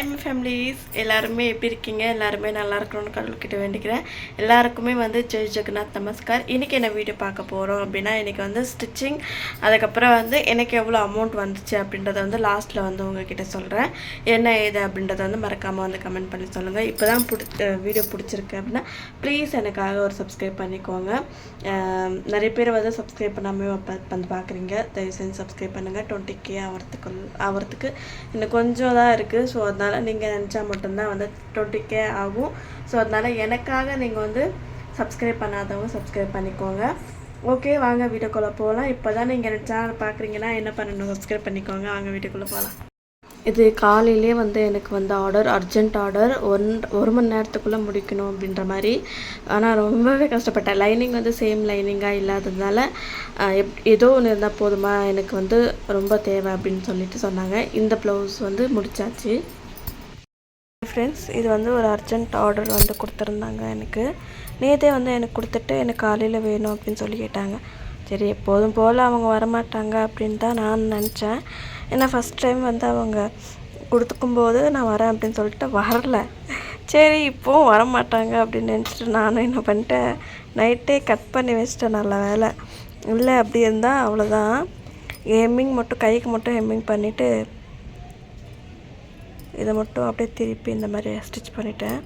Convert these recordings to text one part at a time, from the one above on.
Hi families, எல்லாருமே எப்படி இருக்கீங்க? எல்லாருமே நல்லா இருக்கணும்னு கடவுள்கிட்ட வேண்டிக்கிறேன். எல்லாருக்குமே ஜெய் ஜெகநாத் நமஸ்கார். இன்றைக்கி என்ன வீடியோ பார்க்க போகிறோம் அப்படின்னா, இன்றைக்கி ஸ்டிச்சிங், அதுக்கப்புறம் எனக்கு எவ்வளோ அமௌண்ட் வந்துச்சு அப்படின்றத லாஸ்ட்டில் உங்ககிட்ட சொல்கிறேன். என்ன ஏது அப்படின்றத மறக்காமல் கமெண்ட் பண்ணி சொல்லுங்கள். இப்போ தான் வீடியோ பிடிச்சிருக்கு அப்படின்னா ப்ளீஸ் எனக்காக ஒரு சப்ஸ்கிரைப் பண்ணிக்கோங்க. நிறைய பேர் சப்ஸ்கிரைப் பண்ணாமல் பார்க்குறீங்க. தயவு செஞ்சு சப்ஸ்கிரைப் பண்ணுங்கள். 20K ஆகிறதுக்கு இன்னும் கொஞ்சம் தான் இருக்குது. ஸோ அதனால் நீங்கள் நினச்சா மட்டும்தான் 20K ஆகும். ஸோ அதனால் எனக்காக நீங்கள் சப்ஸ்கிரைப் பண்ணாதவங்க சப்ஸ்கிரைப் பண்ணிக்கோங்க. ஓகே, வாங்க வீடியோக்குள்ளே போகலாம். இப்போ தான் நீங்கள் என் சேனல் பார்க்குறீங்கன்னா என்ன பண்ணணும்? சப்ஸ்கிரைப் பண்ணிக்கோங்க. வாங்க வீடியோக்குள்ளே போகலாம். இது காலையிலே எனக்கு ஆர்டர், அர்ஜென்ட் ஆர்டர், ஒரு மணி நேரத்துக்குள்ளே முடிக்கணும் அப்படின்ற மாதிரி. ஆனால் ரொம்பவே கஷ்டப்பட்டேன். லைனிங் சேம் லைனிங்காக இல்லாததுனால ஏதோ ஒன்று இருந்தால் போதுமா, எனக்கு ரொம்ப தேவை அப்படின்னு சொல்லிட்டு சொன்னாங்க. இந்த ப்ளவுஸ் முடிச்சாச்சு. ஃப்ரெண்ட்ஸ், இது ஒரு அர்ஜென்ட் ஆர்டர் கொடுத்துருந்தாங்க. எனக்கு நேற்றே எனக்கு கொடுத்துட்டு எனக்கு காலையில் வேணும் அப்படின்னு சொல்லி கேட்டாங்க. சரி, எப்போதும் போல் அவங்க வரமாட்டாங்க அப்படின்னு தான் நான் நினச்சேன். ஏன்னா ஃபஸ்ட் டைம் அவங்க கொடுத்துக்கும்போது நான் வரேன் அப்படின்னு சொல்லிட்டு வரல. சரி, இப்போவும் வரமாட்டாங்க அப்படின்னு நினச்சிட்டு நானும் என்ன பண்ணிட்டேன், நைட்டே கட் பண்ணி வச்சிட்டேன். நல்ல வேலை இல்லை, அப்படி இருந்தால் அவ்வளோதான். ஹெம்மிங் மட்டும், கைக்கு மட்டும் ஹெம்மிங் பண்ணிவிட்டு இதை மட்டும் அப்படியே திருப்பி இந்த மாதிரி ஸ்டிச் பண்ணிட்டேன்.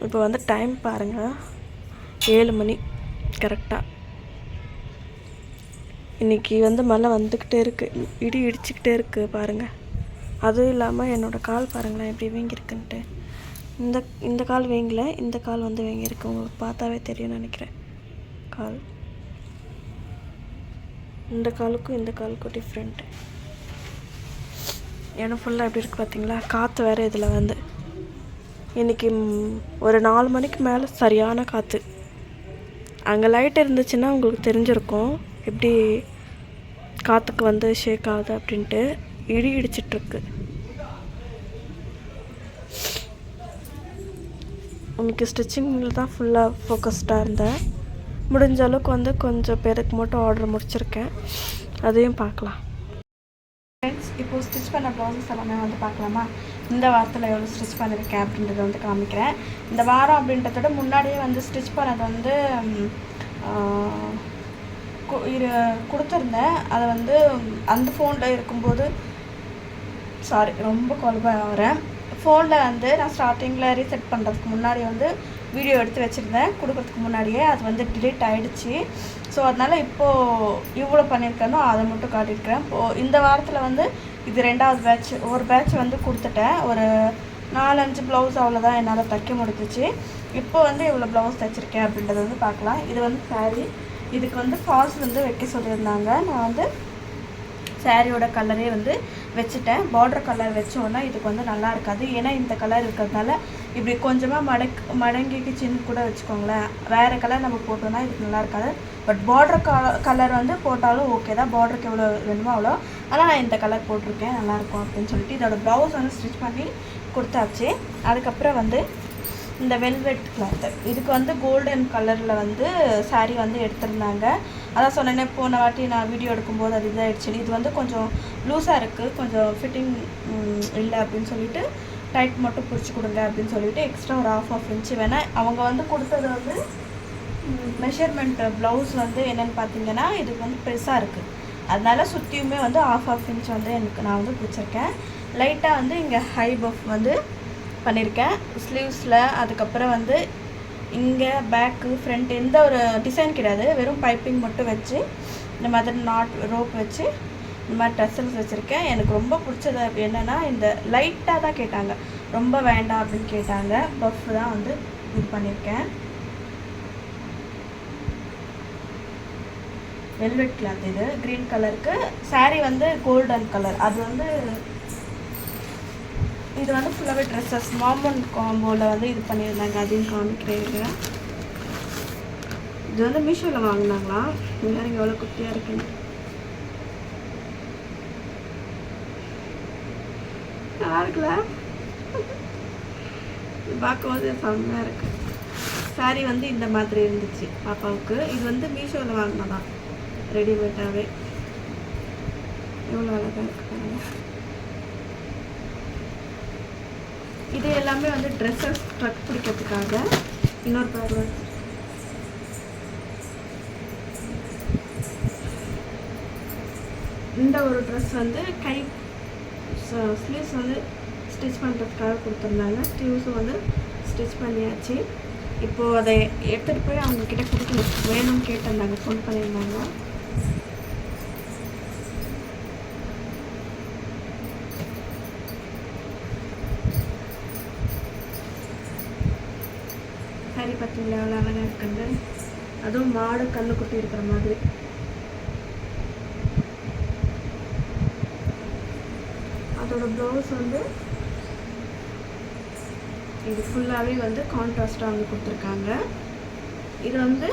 இப்போ டைம் பாருங்கள், 7 மணி கரெக்டாக. இன்றைக்கி மழை வந்துக்கிட்டே இருக்குது, இடி இடிச்சிக்கிட்டே இருக்குது பாருங்கள். அதுவும் இல்லாமல் என்னோடய கால் பாருங்களேன் எப்படி வீங்கியிருக்குன்ட்டு. இந்த கால் வீங்கலை, இந்த கால் வீங்கியிருக்கு. உங்களுக்கு பார்த்தாவே தெரியும்னு நினைக்கிறேன். கால், இந்த காலுக்கும் இந்த காலுக்கும் டிஃப்ரெண்ட்டு. இடம் ஃபுல்லாக எப்படி இருக்குது பார்த்தீங்களா? காற்று வேறு இதில் இன்றைக்கி ஒரு 4 மணிக்கு மேலே சரியான காற்று. அங்கே லைட் இருந்துச்சுன்னா உங்களுக்கு தெரிஞ்சிருக்கும் எப்படி காற்றுக்கு ஷேக் ஆகுது அப்படின்ட்டு. இடி இடிச்சிட்ருக்கு. இன்றைக்கி ஸ்டிச்சிங்கில் தான் ஃபுல்லாக ஃபோக்கஸ்டாக இருந்தேன். முடிஞ்ச அளவுக்கு கொஞ்சம் பேருக்கு மட்டும் ஆர்டர் முடிச்சிருக்கேன். அதையும் பார்க்கலாம். ஃப்ரெண்ட்ஸ், இப்போது ஸ்டிச் பண்ண ப்ளவுசஸ் எல்லாமே பார்க்கலாமா? இந்த வாரத்தில் எவ்வளோ ஸ்டிச் பண்ணியிருக்கேன் அப்படின்றத காமிக்கிறேன். இந்த வாரம் அப்படின்றத முன்னாடியே ஸ்டிச் பண்ணது கொடுத்துருந்தேன். அதை அந்த ஃபோனில் இருக்கும்போது ரொம்ப குழப்பாக வரேன். ஃபோனில் நான் ஸ்டார்டிங்கில் ரீசெட் பண்ணுறதுக்கு முன்னாடி வீடியோ எடுத்து வச்சுருந்தேன். கொடுக்குறதுக்கு முன்னாடியே அது டிலீட் ஆகிடுச்சு. ஸோ அதனால் இப்போது இவ்வளோ பண்ணியிருக்கேனோ அதை மட்டும் காட்டியிருக்கிறேன். இப்போது இந்த வாரத்தில் இது 2வது பேட்ச். ஒரு பேட்ச் கொடுத்துட்டேன். ஒரு 4-5 ப்ளவுஸ் அவ்வளோதான் என்னால் தைக்க முடிஞ்சிச்சு. இப்போ இவ்வளோ ப்ளவுஸ் தைச்சிருக்கேன் அப்படின்றத பார்க்கலாம். இது சாரீ. இதுக்கு ஃபால்ஸ் வைக்க சொல்லியிருந்தாங்க. நான் சாரியோட கலரே வச்சுட்டேன். பார்டர் கலர் வச்சோன்னா இதுக்கு நல்லா இருக்காது. ஏன்னா இந்த கலர் இருக்கிறதுனால இப்படி கொஞ்சமாக மடங்கிக்குச்சின்னு கூட வச்சுக்கோங்களேன். வேறு கலர் நம்ம போட்டோன்னா இதுக்கு நல்லா இருக்காது. பட் பார்டர் கலர் போட்டாலும் ஓகே தான். பார்டருக்கு எவ்வளோ வேணுமோ அவ்வளோ. ஆனால் நான் இந்த கலர் போட்டிருக்கேன், நல்லாயிருக்கும் அப்படின்னு சொல்லிட்டு இதோட ப்ளவுஸ் ஸ்டிச் பண்ணி கொடுத்தாச்சு. அதுக்கப்புறம் இந்த வெல்வெட் கிளாத்து, இதுக்கு கோல்டன் கலரில் சாரீ எடுத்திருந்தாங்க. அதான் சொன்னேன்னே, போன வாட்டி நான் வீடியோ எடுக்கும்போது அது இதாகிடுச்சு. இது கொஞ்சம் லூஸாக இருக்குது, கொஞ்சம் ஃபிட்டிங் இல்லை அப்படின்னு சொல்லிட்டு டைட் மட்டும் பிடிச்சி கொடுங்க அப்படின்னு சொல்லிட்டு எக்ஸ்ட்ரா ஒரு 1/2 இன்ச்சு வேணால் அவங்க கொடுத்தது மெஷர்மெண்ட் ப்ளவுஸ் என்னென்னு பார்த்தீங்கன்னா இதுக்கு பெருசாக இருக்குது. அதனால சுற்றியுமே 1/2 இன்ச் எனக்கு நான் பிடிச்சிருக்கேன். லைட்டாக இங்கே ஹை பஃப் பண்ணியிருக்கேன் ஸ்லீவ்ஸில். அதுக்கப்புறம் இங்கே பேக்கு ஃப்ரண்ட் எந்த ஒரு டிசைன் கிடையாது, வெறும் பைப்பிங் மட்டும் வச்சு இந்த மாதிரி நாட் ரோப் வச்சு இந்த மாதிரி டசல்ஸ் வச்சுருக்கேன். எனக்கு ரொம்ப பிடிச்சது என்னென்னா இந்த லைட்டாக தான் கேட்டாங்க, ரொம்ப வேண்டாம் அப்படின்னு கேட்டாங்க. பஃப் தான் இது பண்ணியிருக்கேன். வெல்வெட் கிளாத், இது க்ரீன் கலருக்கு. Sari golden colour. அது இது ஃபுல்லாகவே ட்ரெஸ்ஸஸ் மாமன் காம்போவில் இது பண்ணியிருந்தாங்க. அதையும் காமிக்கிறேன். இது மீஷோவில் வாங்கினாங்களா? இங்கே எவ்வளோ குட்டியாக இருக்குன்னு. நல்லா இருக்குல்ல? இது பார்க்கும்போது செம்மையாக இருக்குது. சாரீ இந்த மாதிரி இருந்துச்சு பாப்பாவுக்கு. இது மீஷோவில் வாங்கினதான், ரெடிமேடாகவே. எவ்வளோ அழகாக இருக்குது பாருங்கள். இது எல்லாமே வந்து ட்ரெஸ்ஸஸ் ட்ரக் பிடிக்கிறதுக்காக. இன்னொரு பேக் இந்த ஒரு ட்ரெஸ் வந்து கை ஸ்லீவ்ஸ் வந்து ஸ்டிச் பண்ணுறதுக்காக கொடுத்துருந்தாங்க. ஸ்லீவ்ஸும் வந்து ஸ்டிச் பண்ணியாச்சு. இப்போது அதை எடுத்துகிட்டு போய் அவங்கக்கிட்ட கொடுக்கணும். வேணும்னு கேட்டிருந்தாங்க, ஃபோன் பண்ணியிருந்தாங்க. சரி, பார்த்தீங்களா எவ்வளோ அழகாக இருக்குங்க. அதுவும் மாடு கண்ணுக்குட்டி இருக்கிற மாதிரி. அதோட ப்ளவுஸ் வந்து இது ஃபுல்லாகவே வந்து கான்ட்ராஸ்டாக வந்து கொடுத்துருக்காங்க. இது வந்து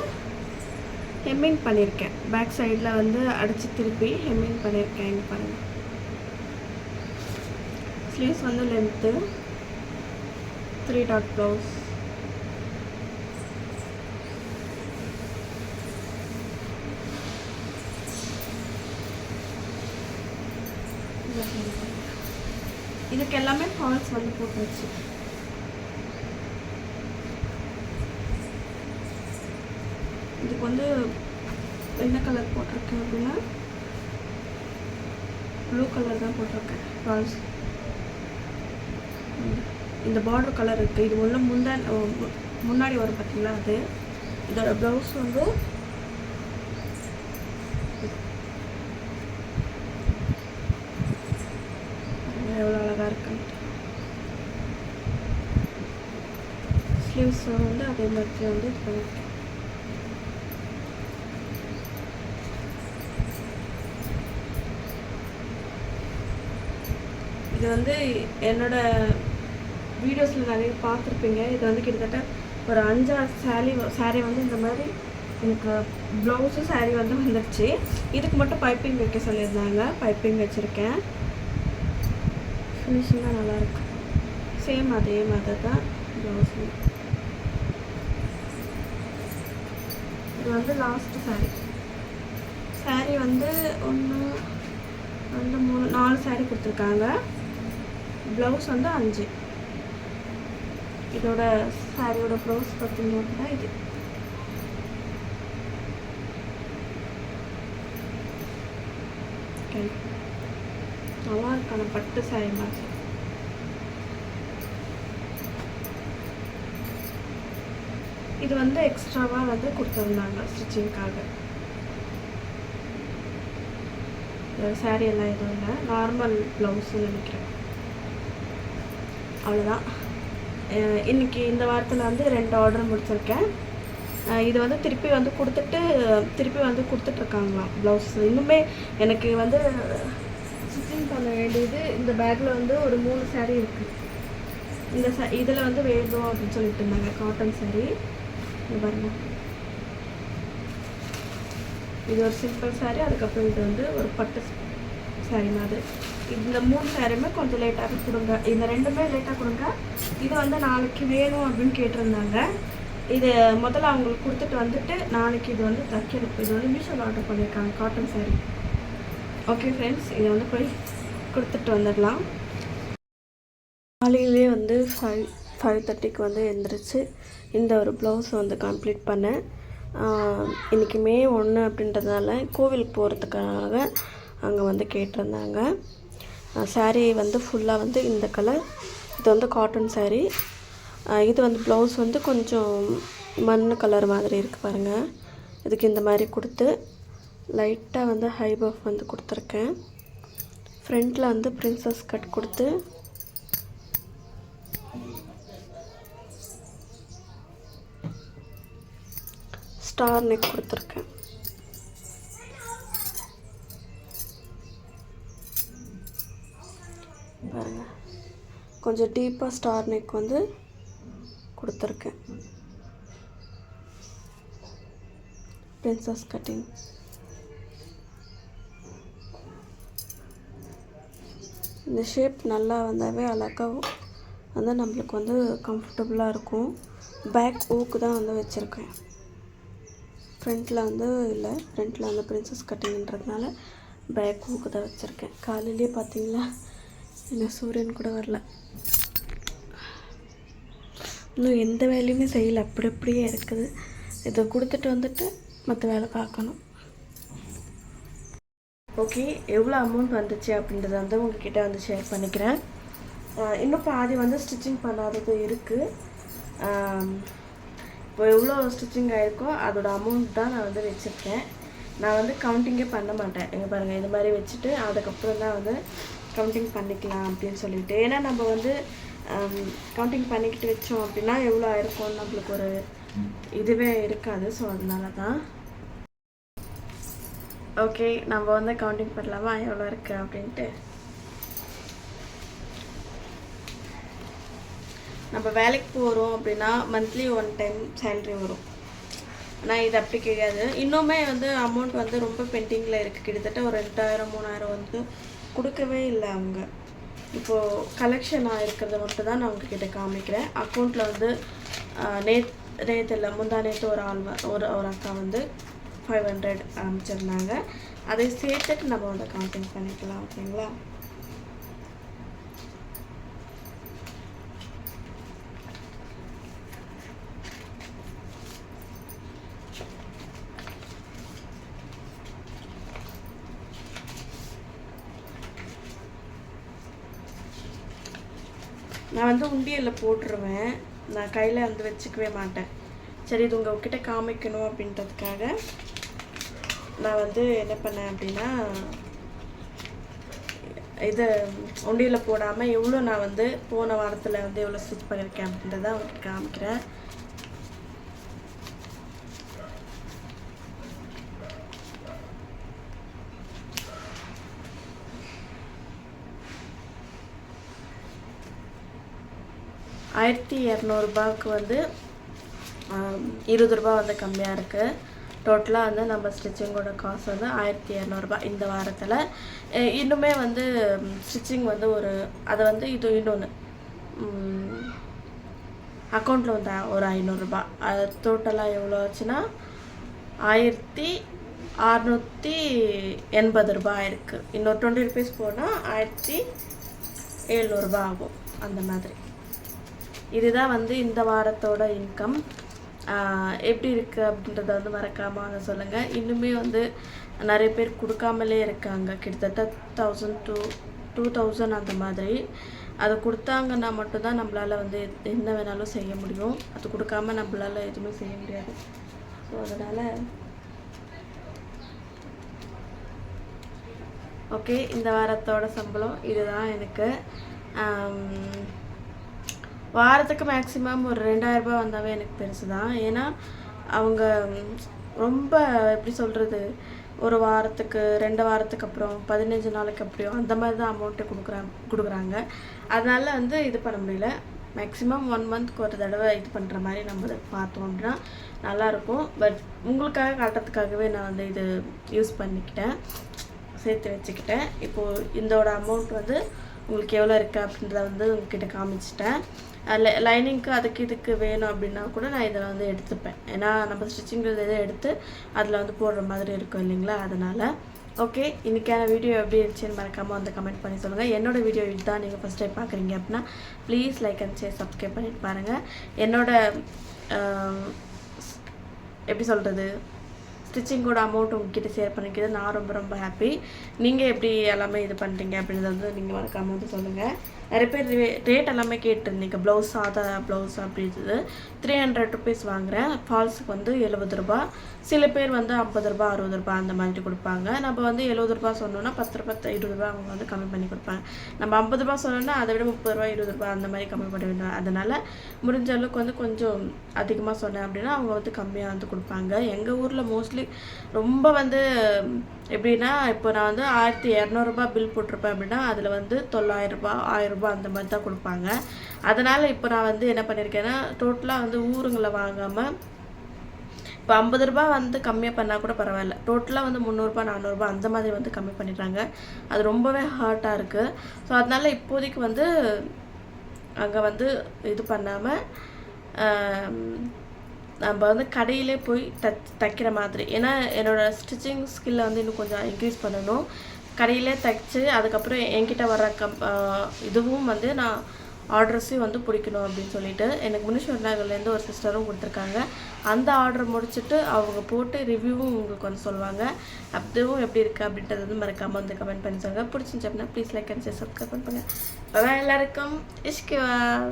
ஹெம்மிங் பண்ணியிருக்கேன். பேக் சைடில் வந்து அடித்து திருப்பி ஹெம்மிங் பண்ணியிருக்கேன். இங்கே பாருங்கள். ஸ்லீவ்ஸ் வந்து லென்த்து 3 டாட் ப்ளவுஸ். இதுக்கு எல்லாமே ஃபால்ஸ் வந்து போட்டுருச்சு. இதுக்கு வந்து என்ன கலர் போட்டிருக்கேன் அப்படின்னா ப்ளூ கலர் தான் போட்டிருக்கேன் ஃபால்ஸ். இந்த பார்டர் கலர் இருக்குது. இது ஒன்று முன்னாடி வரும் பார்த்தீங்களா அது. இதோட ப்ளவுஸ் வந்து எவ்வளோ அழகாக இருக்குன்னு. ஸ்லீவ்ஸ் வந்து அதே மாதிரி வந்து இது பண்ணியிருக்கேன். இது வந்து என்னோடய வீடியோஸில் நிறைய பார்த்துருப்பீங்க. இது வந்து கிட்டத்தட்ட ஒரு 5-6 சாரீ வந்து இந்த மாதிரி எனக்கு ப்ளவுஸும் சாரீ வந்து வந்துடுச்சு. இதுக்கு மட்டும் பைப்பிங் வைக்க சொல்லியிருந்தாங்க. பைப்பிங் வச்சுருக்கேன். ஃபினிஷிங்காக நல்லாயிருக்கு. சேம் அதே மாதிரி தான் ப்ளவுஸு. இது வந்து லாஸ்ட்டு சாரீ வந்து 1 2 3 4 சாரீ கொடுத்துருக்காங்க. ப்ளவுஸ் வந்து 5. இதோட சாரியோட ப்ளவுஸ் பார்த்தீங்க அப்படின்னா இது. நல்லா இருக்கான பட்டு சாரி மாதிரி. இது வந்து எக்ஸ்ட்ராவாக வந்து கொடுத்துருந்தாங்க ஸ்டிச்சிங்காக. சாரி எல்லாம் எதுவும் இல்லை, நார்மல் ப்ளவுஸ்ன்னு நினைக்கிறேன். அவ்வளோதான். இன்றைக்கி இந்த வாரத்தில் வந்து 2 ஆர்டர் முடிச்சிருக்கேன். இது வந்து திருப்பி வந்து கொடுத்துட்ருக்காங்களாம் ப்ளவுஸ். இன்னுமே எனக்கு வந்து ஸ்டிச்சிங் பண்ண வேண்டியது இந்த பேக்கில் வந்து ஒரு 3 சாரீ இருக்குது. இந்த இதில் வந்து வேணும் அப்படின்னு சொல்லிட்டு இருந்தாங்க. காட்டன் சாரீ இது பாருங்கள். இது ஒரு சிம்பிள் சாரீ. அதுக்கப்புறம் இது வந்து ஒரு பட்டு சாரீ மாதிரி. இந்த 3 சாரியுமே கொஞ்சம் லேட்டாகவே கொடுங்க. இந்த 2மே லேட்டாக கொடுங்க. இது வந்து நாளைக்கு வேணும் அப்படின்னு கேட்டிருந்தாங்க. இது முதல்ல அவங்களுக்கு கொடுத்துட்டு வந்துட்டு நாளைக்கு இது வந்து தைக்கணும். இது வந்து மீஷோவில் ஆர்டர் பண்ணியிருக்காங்க காட்டன் சாரீ. ஓகே ஃப்ரெண்ட்ஸ், இதை வந்து போய் கொடுத்துட்டு வந்துடலாம். காலையிலே வந்து 5:30க்கு வந்து எழுந்திரிச்சு இந்த ஒரு ப்ளவுஸ் வந்து கம்ப்ளீட் பண்ணேன். இன்றைக்கி மே 1 அப்படின்றதுனால கோவிலுக்கு போகிறதுக்காக அங்கே வந்து கேட்டிருந்தாங்க. சாரீ வந்து ஃபுல்லாக வந்து இந்த கலர். இது வந்து காட்டன் சாரீ. இது வந்து ப்ளவுஸ் வந்து கொஞ்சம் மண் கலர் மாதிரி இருக்குது பாருங்கள். இதுக்கு இந்த மாதிரி கொடுத்து லைட்டாக வந்து ஹை பஃப் வந்து கொடுத்துருக்கேன். ஃப்ரண்ட்டில் வந்து பிரின்சஸ் கட் கொடுத்து ஸ்டார் நெக் கொடுத்துருக்கேன். பாருங்கள், கொஞ்சம் டீப்பாக ஸ்டார் நெக் வந்து கொடுத்துருக்கேன். Princess cutting. இந்த ஷேப் நல்லா வந்தாவே அழகாக வந்து நம்மளுக்கு வந்து கம்ஃபர்டபுளாக இருக்கும். பேக் ஊக்கு தான் வந்து வச்சுருக்கேன். ஃப்ரண்ட்டில் வந்து இல்லை, ஃப்ரண்ட்டில் வந்து பிரின்சஸ் கட்டிங்கிறதுனால பேக் ஊக்கு தான் வச்சுருக்கேன். காலையிலேயே பார்த்தீங்களா, இன்னும் சூரியன் கூட வரல. இன்னும் எந்த வேலையுமே செய்யலை, அப்படியே இருக்குது. இதை கொடுத்துட்டு வந்துட்டு மற்ற வேலை பார்க்கணும். ஓகே, எவ்வளோ அமௌண்ட் வந்துச்சு அப்படின்றத வந்து உங்ககிட்ட வந்து ஷேர் பண்ணிக்கிறேன். இன்னும் பாதி வந்து ஸ்டிச்சிங் பண்ணாதது இருக்குது. இப்போ எவ்வளோ ஸ்டிச்சிங் ஆகிருக்கோ அதோட அமௌண்ட் தான் நான் வந்து வச்சுருக்கேன். நான் வந்து கவுண்டிங்கே பண்ண மாட்டேன். எங்கே பாருங்கள், இந்த மாதிரி வச்சுட்டு அதுக்கப்புறம் தான் வந்து கவுண்டிங் பண்ணிக்கலாம் அப்படின்னு சொல்லிட்டு. ஏன்னா நம்ம வந்து கவுண்டிங் பண்ணிக்கிட்டு வச்சோம் அப்படின்னா எவ்வளோ ஆயிருக்கும் நம்மளுக்கு ஒரு இதுவே இருக்காது. ஸோ அதனால தான். ஓகே, நம்ம வந்து கவுண்டிங் பண்ணலாமா எவ்வளோ இருக்குது அப்படின்ட்டு. நம்ம வேலைக்கு போகிறோம் அப்படின்னா மந்த்லி 1 டைம் சேல்ரி வரும். ஆனால் இது அப்படி கிடையாது. இன்னுமே வந்து அமௌண்ட் வந்து ரொம்ப பெண்டிங்கில் இருக்குது. கிட்டத்தட்ட ஒரு 2000-3000 வந்து கொடுக்கவே இல்லை அவங்க. இப்போது கலெக்ஷனாக இருக்கிறத மட்டும் தான் நான் உங்ககிட்ட காமிக்கிறேன். அக்கௌண்ட்டில் வந்து நேற்று இல்லை முந்தா நேற்று ஒரு அக்கா வந்து 500 அனுப்பிச்சிருந்தாங்க. அதை சேர்த்துட்டு நம்ம வந்து கவுண்டிங் பண்ணிக்கலாம். ஓகேங்களா? நான் வந்து உண்டியலில் போட்டுருவேன். நான் கையில் வந்து வச்சுக்கவே மாட்டேன். சரி, இது உங்ககிட்ட காமிக்கணும் அப்படின்றதுக்காக நான் வந்து என்ன பண்ணேன் அப்படின்னா, இது உண்டியலில் போடாமல் எவ்வளோ நான் வந்து போன வாரத்தில் வந்து எவ்வளோ ஸ்டிச் பண்ணியிருக்கேன் அப்படின்றத உங்களுக்கு காமிக்கிறேன். ₹1200 வந்து 20 ரூபா வந்து கம்மியாக இருக்குது. டோட்டலாக வந்து நம்ம ஸ்டிச்சிங்கோட காசு வந்து ₹1200 இந்த வாரத்தில். இன்னுமே வந்து ஸ்டிச்சிங் வந்து அதை வந்து இது இன்னொன்று அக்கௌண்ட்டில் வந்து ஒரு ₹500. அது டோட்டலாக எவ்வளோ ஆச்சுன்னா ₹1680 இருக்குது. இன்னொரு 20 ருபீஸ் போனால் ₹1700 ஆகும். அந்த மாதிரி. இதுதான் வந்து இந்த வாரத்தோட இன்கம். எப்படி இருக்குது அப்படின்றத வந்து மறக்காமல் வந்து சொல்லுங்கள். இன்னுமே வந்து நிறைய பேர் கொடுக்காமலே இருக்காங்க. கிட்டத்தட்ட 1000 to 2000 அந்த மாதிரி. அதை கொடுத்தாங்கன்னா மட்டும்தான் நம்மளால் வந்து என்ன வேணாலும் செய்ய முடியும். அது கொடுக்காம நம்மளால் எதுவுமே செய்ய முடியாது. ஸோ அதனால் ஓகே, இந்த வாரத்தோட சம்பளம் இதுதான் எனக்கு. வாரத்துக்கு மேக்ஸிமம் ஒரு ₹2000 வந்தாவே எனக்கு பெருசு தான். ஏன்னா அவங்க ரொம்ப எப்படி சொல்கிறது, ஒரு வாரத்துக்கு 2 வாரத்துக்கு அப்புறம் 15 நாளைக்கு அப்படியோ அந்த மாதிரி தான் அமௌண்ட்டை கொடுக்குறாங்க. அதனால் வந்து இது பண்ண முடியல. மேக்ஸிமம் 1 மந்த்க்கு ஒரு தடவை இது பண்ணுற மாதிரி நம்ம பார்த்தோம் அப்படின்னா நல்லாயிருக்கும். பட் உங்களுக்காக காட்டுறதுக்காகவே நான் வந்து இது யூஸ் பண்ணிக்கிட்டேன், சேர்த்து வச்சுக்கிட்டேன். இப்போது இதோட அமௌண்ட் வந்து உங்களுக்கு எவ்வளோ இருக்குது அப்படின்றத வந்து உங்ககிட்ட காமிச்சிட்டேன். லைனிங்க்கு அதுக்கு இதுக்கு வேணும் அப்படின்னா கூட நான் இதை வந்து எடுத்துப்பேன். ஏன்னா நம்ம ஸ்டிச்சிங்கிறது இதை எடுத்து அதில் வந்து போடுற மாதிரி இருக்கும் இல்லைங்களா? அதனால் ஓகே, இன்றைக்கான வீடியோ எப்படி இருந்துச்சுன்னு மறக்காமல் வந்து கமெண்ட் பண்ணி சொல்லுங்கள். என்னோடய வீடியோ இதுதான் நீங்கள் ஃபஸ்ட் டைம் பார்க்குறீங்க அப்படின்னா please like and share subscribe பண்ணிட்டு பாருங்கள். என்னோட எப்படி சொல்கிறது, ஸ்டிச்சிங்கோட அமௌண்ட் உங்ககிட்ட ஷேர் பண்ணிக்கிறது நான் ரொம்ப ரொம்ப ஹாப்பி. நீங்கள் எப்படி எல்லாமே இது பண்ணுறீங்க அப்படின்றத வந்து நீங்கள் மறக்காமல் வந்து சொல்லுங்கள். நிறைய பேர் ரேட் எல்லாமே கேட்டிருந்தீங்க. ப்ளவுஸ் சாதா ப்ளவுஸ் அப்படின்றது 300 ருபீஸ் வாங்குகிறேன். ஃபால்ஸுக்கு வந்து ₹70. சில பேர் வந்து ₹50, ₹60 அந்த மாதிரி கொடுப்பாங்க. நம்ம வந்து ₹70 சொன்னோன்னா ₹10, ₹20 அவங்க வந்து கம்மி பண்ணி கொடுப்பாங்க. நம்ம ₹50 சொன்னோன்னா அதை விட ₹30, ₹20 அந்த மாதிரி கம்மி பண்ணி விடுவாங்க. அதனால் முடிஞ்ச அளவுக்கு வந்து கொஞ்சம் அதிகமாக சொன்னேன் அப்படின்னா அவங்க வந்து கம்மியாக வந்து கொடுப்பாங்க. எங்கள் ஊரில் மோஸ்ட்லி ரொம்ப வந்து எப்படின்னா, இப்போ நான் வந்து ₹1200 பில் போட்டிருப்பேன் அப்படின்னா அதில் வந்து ₹900, ₹1000 அந்த மாதிரி தான் கொடுப்பாங்க. அதனால் இப்போ நான் வந்து என்ன பண்ணியிருக்கேன்னா, டோட்டலாக வந்து ஊருங்களை வாங்காமல் இப்போ ₹50 வந்து கம்மியாக பண்ணால் கூட பரவாயில்ல, டோட்டலாக வந்து ₹300, ₹400 அந்த மாதிரி வந்து கம்மி பண்ணிடுறாங்க. அது ரொம்பவே ஹார்ட்டாக இருக்குது. ஸோ அதனால் இப்போதைக்கு வந்து அங்கே வந்து இது பண்ணாமல் நம்ம வந்து கடையிலே போய் தைக்கிற மாதிரி. ஏன்னா என்னோடய ஸ்டிச்சிங் ஸ்கில்லை வந்து இன்னும் கொஞ்சம் இன்க்ரீஸ் பண்ணணும். கடையிலே தைச்சி அதுக்கப்புறம் என்கிட்ட வர இதுவும் வந்து நான் ஆர்டர்ஸையும் வந்து பிடிக்கணும் அப்படின்னு சொல்லிட்டு எனக்கு முனிஷ்வர் நகர்லேருந்து ஒரு சிஸ்டரும் கொடுத்துருக்காங்க. அந்த ஆர்டர் முடிச்சுட்டு அவங்க போட்டு ரிவ்யூவும் உங்களுக்கு வந்து சொல்லுவாங்க. அதுவும் எப்படி இருக்குது அப்படின்றது வந்து மறக்காமல் வந்து கமெண்ட் பண்ணி சொல்லுங்கள். பிடிச்சிருந்துச்சு அப்படின்னா please like and share subscribe பண்ணுங்கள். எல்லாருக்கும் இஷ்குவால்.